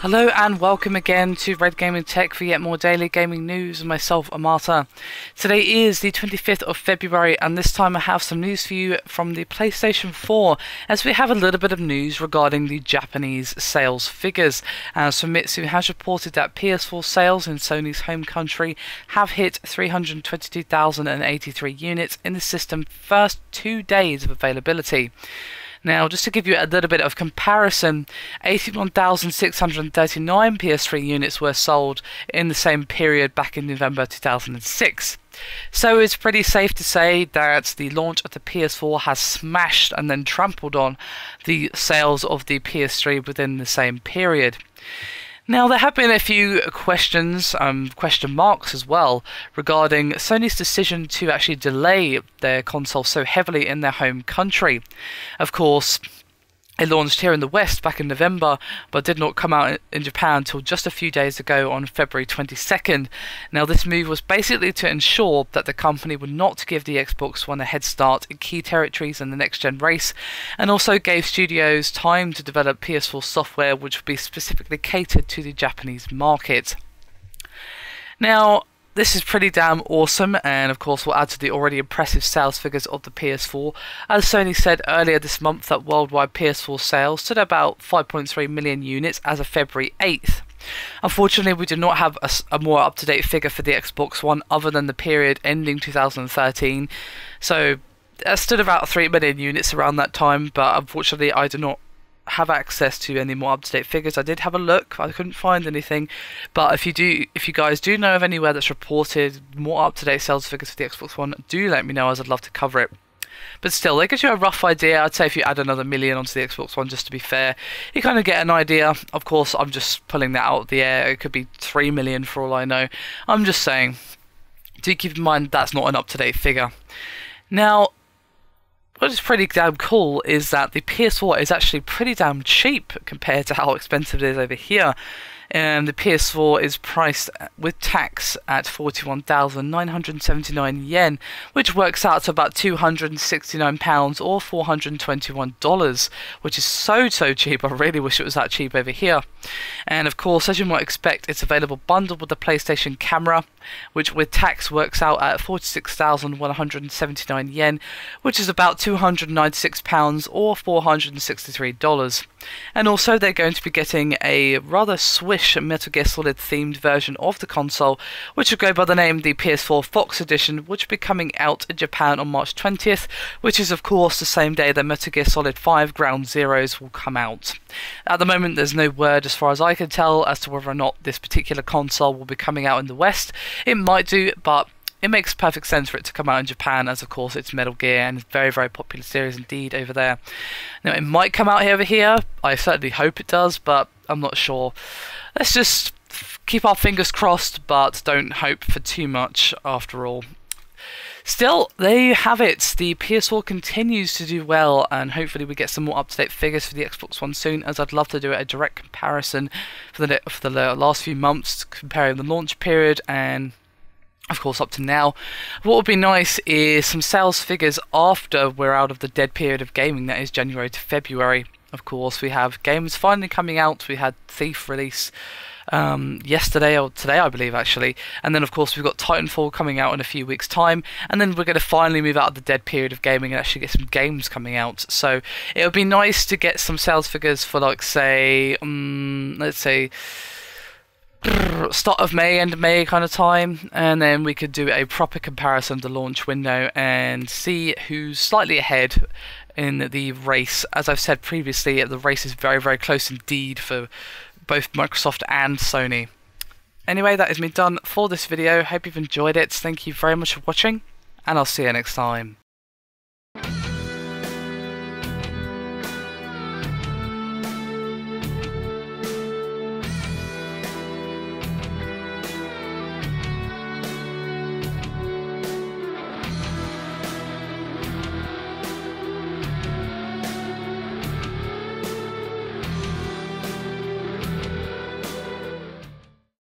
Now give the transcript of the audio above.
Hello and welcome again to Red Gaming Tech for yet more daily gaming news with myself, Amata. Today is the 25th of February and this time I have some news for you from the PlayStation 4 as we have a little bit of news regarding the Japanese sales figures. So Famitsu has reported that PS4 sales in Sony's home country have hit 322,083 units in the system's first 2 days of availability. Now, just to give you a little bit of comparison, 81,639 PS3 units were sold in the same period back in November 2006. So it's pretty safe to say that the launch of the PS4 has smashed and then trampled on the sales of the PS3 within the same period. Now, there have been a few question marks as well, regarding Sony's decision to actually delay their console so heavily in their home country. Of course, it launched here in the West back in November, but did not come out in Japan until just a few days ago on February 22nd. Now, this move was basically to ensure that the company would not give the Xbox One a head start in key territories in the next-gen race, and also gave studios time to develop PS4 software which would be specifically catered to the Japanese market. Now, this is pretty damn awesome, and of course will add to the already impressive sales figures of the PS4. As Sony said earlier this month that worldwide PS4 sales stood at about 5.3 million units as of February 8th. Unfortunately, we do not have a more up-to-date figure for the Xbox One other than the period ending 2013. So it stood about 3 million units around that time, but unfortunately I do not have access to any more up-to-date figures. I did have a look, I couldn't find anything, but if you guys do know of anywhere that's reported more up-to-date sales figures for the Xbox One, do let me know, as I'd love to cover it. But still, that gives you a rough idea. I'd say if you add another million onto the Xbox One, just to be fair, you kind of get an idea. Of course, I'm just pulling that out of the air. It could be 3 million for all I know. I'm just saying, do keep in mind that's not an up-to-date figure. Now, what is pretty damn cool is that the PS4 is actually pretty damn cheap compared to how expensive it is over here. And the PS4 is priced with tax at 41,979 yen, which works out to about £269 or $421, which is so cheap. I really wish it was that cheap over here. And of course, as you might expect, it's available bundled with the PlayStation camera, which with tax works out at 46,179 yen, which is about £296 or $463. And also, they're going to be getting a rather swish Metal Gear Solid themed version of the console, which will go by the name the PS4 Fox Edition, which will be coming out in Japan on March 20th, which is of course the same day that Metal Gear Solid 5 Ground Zeroes will come out. At the moment, there's no word, as far as I can tell, as to whether or not this particular console will be coming out in the West. It might do, but it makes perfect sense for it to come out in Japan, as of course it's Metal Gear and it's a very popular series indeed over there. Now, it might come out over here. I certainly hope it does, but I'm not sure. Let's just keep our fingers crossed, but don't hope for too much after all. Still, there you have it. The PS4 continues to do well, and hopefully we get some more up-to-date figures for the Xbox One soon, as I'd love to do a direct comparison for the last few months, comparing the launch period and of course up to now. What would be nice is some sales figures after we're out of the dead period of gaming, that is January to February. Of course, we have games finally coming out. We had Thief release yesterday, or today I believe actually, and then of course we've got Titanfall coming out in a few weeks time, and then we're going to finally move out of the dead period of gaming and actually get some games coming out. So it would be nice to get some sales figures for, like, say let's say start of May, end of May kind of time, and then we could do a proper comparison of the launch window and see who's slightly ahead in the race. As I've said previously, the race is very close indeed for both Microsoft and Sony. Anyway, that is me done for this video. Hope you've enjoyed it. Thank you very much for watching, and I'll see you next time.